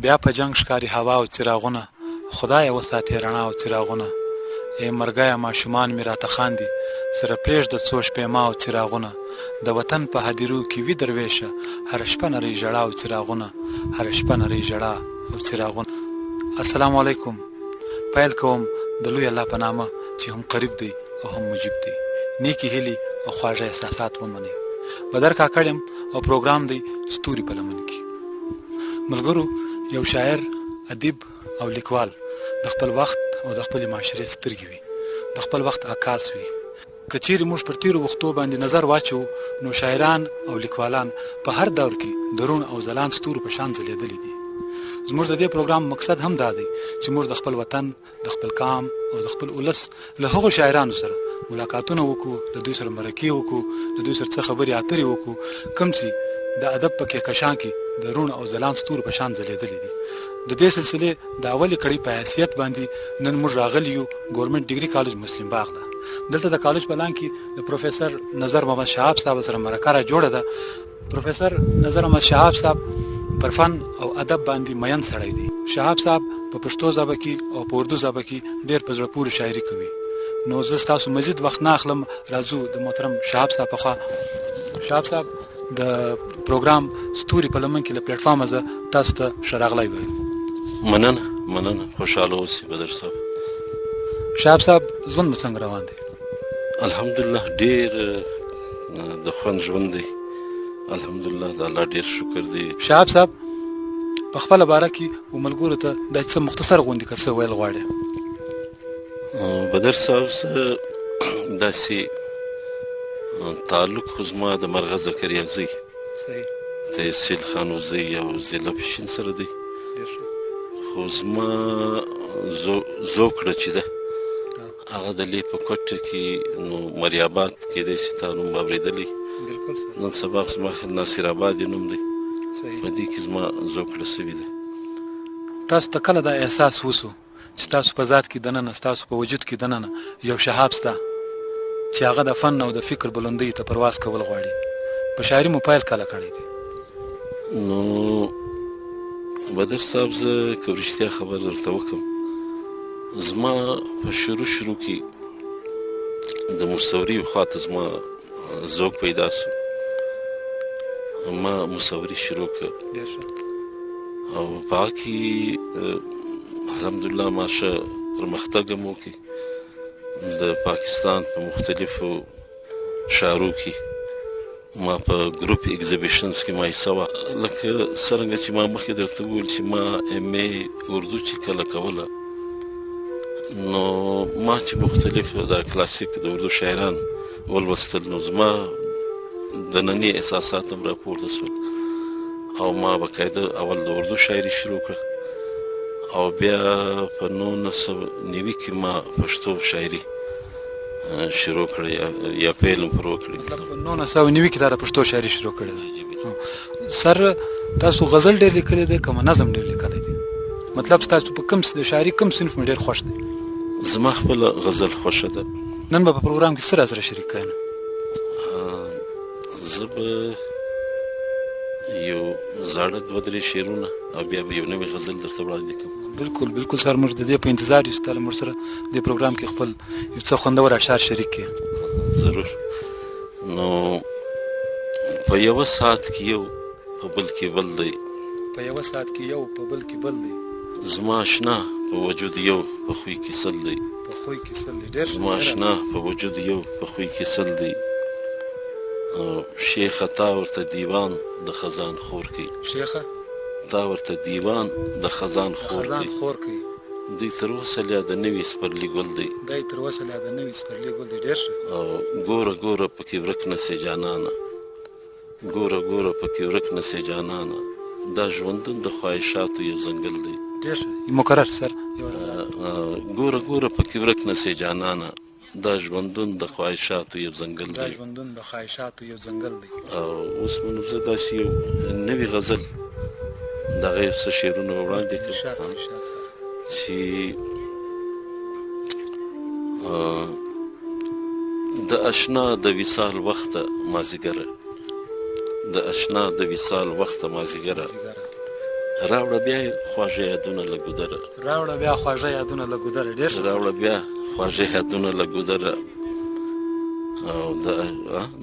بیا په جنگ ښکاري هوا او څراغونه خدای وساتې رڼا او څراغونه ای مرګیه ماشومان مې راته خاندي سره پرېږده څو شپېما او څراغونه د وطن په هدیرو کې وي درویشه هره شپه نرۍ ژړا او څراغونه هره شپه نرۍ ژړا او څراغونه. السلام علیکم. پیل کوم د لوی الله په نامه چې هم قریب دی او هم مجیب دی. نیکی هیلي او خواږه احساسات ومنئ. بدر کاکړ یم او پروګرام دی ستوري په لمن کې. ملګرو، یو شاعر، ادیب او لیکوال د خپل وخت او د خپل معاشرې سترګې وي، د خپل وخت عکاس وي. که چیرې موږ پر تیرو وختو باندې نظر واچو نو شاعران او لیکوالان په هر دور کې د روڼ او ځلانده ستورو په شان ځلېدلي دي. زموږ د دې پروګرام مقصد هم دا دی چې موږ د خپل وطن، د خپل قام او د خپل ولس له هغو شاعرانو سره ملاقاتونه وکړو، له دوی سره مرکې وکړو، له دوی سره څه خبرې اترې وکړو، کوم چې د ادب په کهکشان کې د روڼ او ځلانده ستورو په شان ځلېدلي دي. د دې سلسلې د اولې کړۍ په حیثیت باندې نن موږ راغلي یو ګورنمنت ډیګري کالج مسلم باغ ده. دلته د کالج پلان کې د پروفیسر نظر محمد شهاب صاحب سره مرکه را جوړه ده. پروفیسر نظر محمد شهاب صاحب پر فن او ادب باندې مین سړی دی. شهاب صاحب په پښتو ژبه کې او په اردو ژبه کې ډېر په زړه پورې شاعري کوي. نو زه ستاسو مزید وخت نه اخلم، راځو د محترم شهاب صاحب په خوا. شهاب صاحب د پروګرام ستوري په لمن کې له پلیټفارمه زه تاسو ته ښه راغلی وایم. مننه، خوشحاله اوسئ بدر صاحب. شهاب صاحب، ژوند مو څنګه روان دی؟ الحمدلله ډېر د خوند ژوند دی، الحمدلله، د الله ډېر شکر دی. شهاب صاحب، په خپله باره کې ملګرو ته دا څه مختصر غوندې که څه ویل غواړې؟ بدر صاحب، زه داسې تعلق خو زما د مرغه زکریا زوی تحصیل خان وزی او ضلع پشین سره دی، خو زما زوکړه چې ده هغه د لې په کوټه کې نو مریاباد کېدای شي تا نوم به اورېدلی، نن سبا زما ناصر آباد یې نوم دی، په دې کې زما زوکړه سوي ده. تاسو ته کله دا احساس وسو چې تاسو په ذات کې دننه، ستاسو په وجود کې دننه یو شهاب سته چې هغه د فن او د فکر بلندۍ ته پرواز کول غواړي؟ په شاعري مو پیل کله کړی دی؟ نو بدر صاحب، زه که رښتیا خبر درته وکړم، زما په شروع کې د مصوري خواته زما ذوق پیدا سو. ما مصوري شروع کړ او په هغه کې الحمدلله ماشه پرمختګ هم وکړي. د پاکستان په مختلفو ښارو کې ما په ګروپ ایگزیبیشنز کې ما حصه وه، لکه څرنګه چې ما مخکې درته وویل چې ما ام ای اردو چې کله کوله، نو ما چې مختلف د کلاسیک د اردو شاعران ولوستل، نو زما دنني احساسات هم راپورته شول او ما باقاعده اول د اردو شاعري شروع کړه او بیا په 1990 کې ما پښتو شاعري شروع کړه یا پیل هم پر وکړې. 1990 کې دا د پښتو شاعري شروع کړې ده. سر تاسو غزل ډېر لیکلی دی که نظم ډېر لیکلی دی؟ مطلب ستاسو په کوم د شاعري کوم صنف مې ډېر خوښ دی؟ زما خپله غزل خوښه ده. نن به په پروګرام کې څه راسره شریک کړئ؟ زه به یو زاړه 2-3 شعرونه او بیا به یو نوی غزل درته وړاندې کړم. بالکل سر، موږ د دې په انتظار یو چې تا له موږ سره دې پروګرام کې خپل یو څه خوندور اشعار شریک کړي. ضرور. نو په یوه ساعت کې یو په بل کې بل دی، په یوه ساعت کې یو په بل کې بل دی، زما اشنا په وجود یو په خوی کې سل دی، په خوی کې سل دی. ډېر زما اشنا په وجود یو په خوی کې سل دی. شیخه تا ورته دیوان د خزان خور کوي، شیخه تا ورته دیوان د خزان خور کوي. دوی تر اوسه لا د نوي سپرلي ګل دی، ډېر ښه. او ګوره پکې ورک نسې جانانه، ګوره پکې ورک نسې جانانه، دا ژوندون د خواهشاتو یو ځنګل دی. ډېر مکرر سر. ګوره پکې ورک نسې جانانه، دا ژوندون د خواهشاتو یو ځنګل دی. او اوس نو زه داسې یو نوي غزل د هغه یو څه شعرونه وړاندې کړم چې د اشنا د وصال وخته مازیګره، د اشنا د وصال وخته مازیګره، راوړه بیا خواږه یادونه له ګودره راوړه بیا خواږه یادونه له ګودره. ډېر ښه. راوړه بیا خواږه یادونه له ګودره او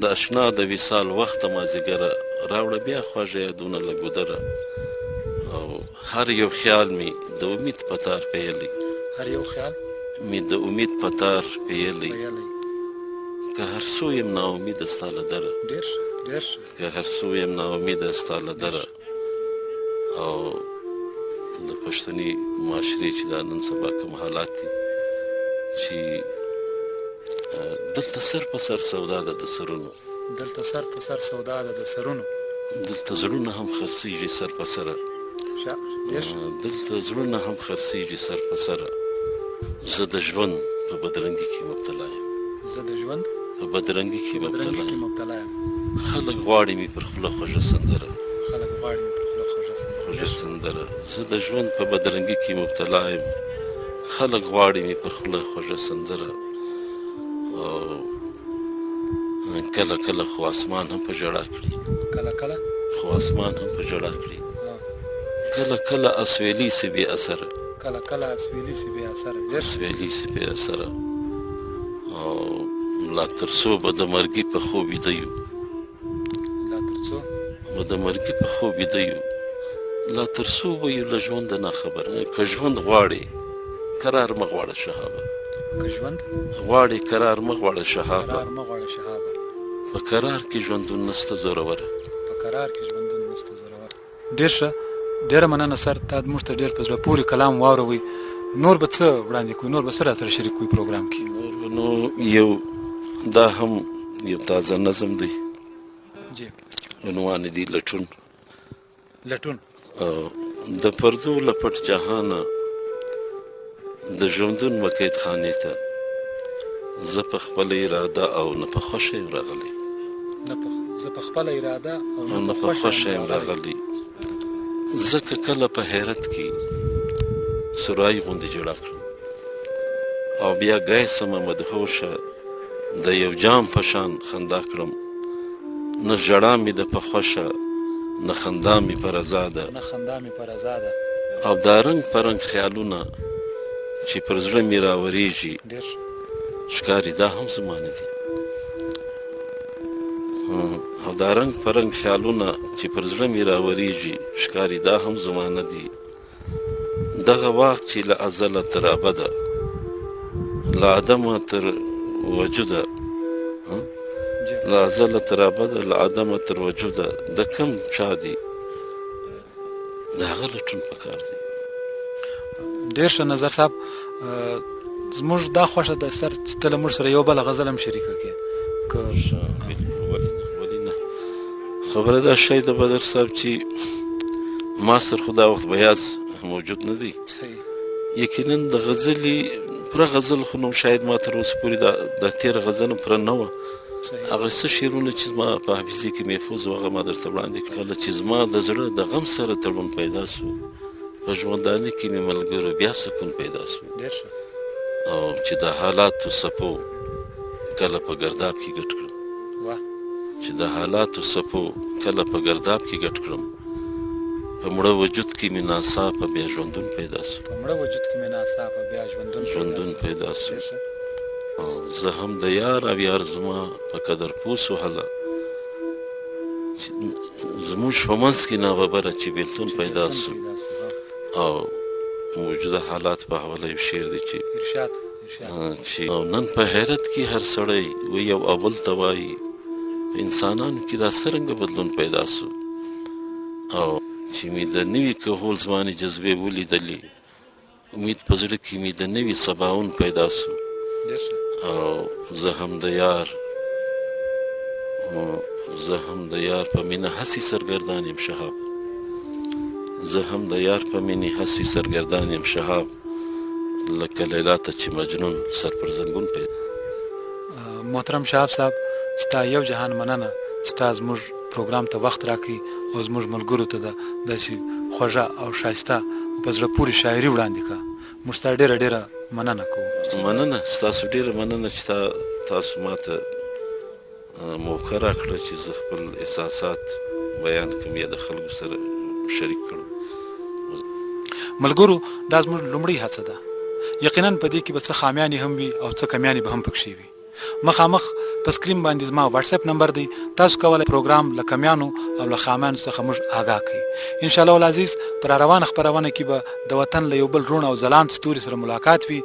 د اشنا د وصال وخته مازدیګره راوړه بیا خواږه یادونه له ګودره او هر یو خیال مې د امید په تار پیلی هر یو خیال مې د امید په تار پیلی که هر څو یم ناامیده ستا له دره ډېر ښه ډېر ښه که هر څو یم ناامیده ستا له دره او د پښتني معاشرې چې دا نن سبا کوم حالات دي چې دلته سر په سر سودا ده د سرونو دلته سر په سر سودا ده د سرونو دلته زړونه هم خرڅېږي سر په سره دلته زړونه هم خرڅېږي سر په سره زه د ژوند په بدرنګي کې مبتلا یم زه د ژوند په بدرنګي کې مبتلا یم خلک غواړي مې پر خوله خوږه سندره خلک غواړي مې پر خوله خوږه سندره زه د ژوند په بدرنګي کې مبتلا یم خلک غواړي مې پر خوله خوږه سندره او کله کله خو اسمان هم په ژړا کړي کله کله خو اسمان هم په ژړا کړي کله کله اسویلی سي بې اثره کله کله اسویلی سي بې اثره اسویلی سي بې اثره او لا تر څو به د مرګي په خوب ویده یو لا تر څو به د مرګي په خوب ویده یو لا تر څو به یو له ژونده ناخبره که ژوند غواړې قرار مه غواړه شهابه که ژوند غواړې قرار مه غواړه شهابه په قرار کې ژوندون نسته زوروره په قرار کې ژوندون نسته زوروره. ډېر ښه ډېره مننه سر تا موږ ته ډېر په زړه پورې کلام واوروئ. نور به څه وړاندې کوئ نور به څه راسره شریک کوئ پروګرام کې؟ نو یو دا هم یو تازه نظم دی جی عنوان دی لټون د پردو له پټ جهانه د ژوندون مقید خانې ته زه په خپله اراده او نه په خوښه یم راغلی زه په خپله اراده او نه په خوښه یم راغلی ځکه کله په حیرت کې سورای غوندې جوړه کړم او بیا ګای سمه مدهوشه د یو جام په شان خندا کړم نه ژړا مې ده په خوښه نه خندا مې په رضا ده او دا رنګ په رنګ خیالونه چې پر زړه مې راورېږي ښکاري دا هم زما نه دي او دا رنګ په رنګ خیالونه چې پر زړه مې راورېږي ښکاري دا هم زما نه دي دغه واک چې له ازله تر ابده له عدمه تر وجوده له ازله تر ابده له عدمه تر وجوده د کوم چا دی د هغه لټون پکار دی. ډېر ښه نظر صاحب زموږ دا خوښه ده سر چې ته له موږ سره یو بله غزل هم شریکه کړې ولې نه خبره دا شی د بدر صاحب چې ما سر خو دا وخت بیاز موجود نه دی یقینا د غزلې پوره غزل خو نو شاید ما تر اوسه پورې د تېره غزل هم پوره نه وه هغه څه شعرونه چې زما په حافظې کې محفوظ وه هغه ما درته وړاندې کله چې زما د زړه د غم سره تړون پیدا سو په ژوندانه کې مې ملګرو بیا سکون پیدا سو او چې د حالاتو څپو کله په ګرداب کې ګډ کړم چې د حالاتو څپو کله په ګرداب کې ګډ کړم په مړه وجود کې مې ناڅاپه بیا ژوندون پیدا سو او زه هم د یار او یار زما په قدر پوسو هله زموږ په منځ کې ناببره چې بېلتون پیدا سو او موجوده حالات په حواله یو شعر دی چې نن په حیرت کې هر سړی و یو اول ته وایي په انسانانو کې دا څرنګه بدلون پیدا سو او چې مې د نوي کهول زمانې جذبې ولیدلې امید په زړه کې مې د نوي سباون پیدا سو او زه هم د یار په مینه هسې سرګردان یم شهاب زه هم د یار په مینې هسې سرګردان یم شهاب لکه لیلا ته چې مجنون سر پر زنګون پیدا. محترم شهاب صاحب ستا یو جهان مننه ستا زموږ پروګرام ته وخت راکړي او زموږ ملګرو ته داسې خوږه او ښایسته په زړه پورې شاعري وړاندې کړه موږ ستا ډېره مننه کوو. مننه ستاسو ډېره مننه چې تاسو ما ته موقع راکړه چې زه خپل احساسات بیان کړم یا د خلکو سره شریک کړم ملګرو دا زموږ لومړی هڅه ده. یقینا په دې کې به څه خامیانې هم وي او څه کمیانې به هم پکښې وي. مخامخ په سکرین باندې زما واتس اپ نمبر دی، تاسو کولی پروګرام له کمیانو او له خامیانو څخه موږ آګاه کړئ. ان شاء الله العزیز پر روانه خپرونه کې به د وطن له یو بل روڼ او ځلانده ستوري سره ملاقات وي.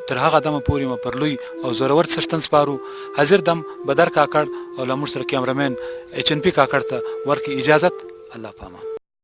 تر هغه دمه پورې مو پر لوی او زورور څښتن سپارو. حاضر دم بدر کاکړ او له موږ سره کیمرمین HNP کاکړ ته ورکړي اجازت. الله پامان.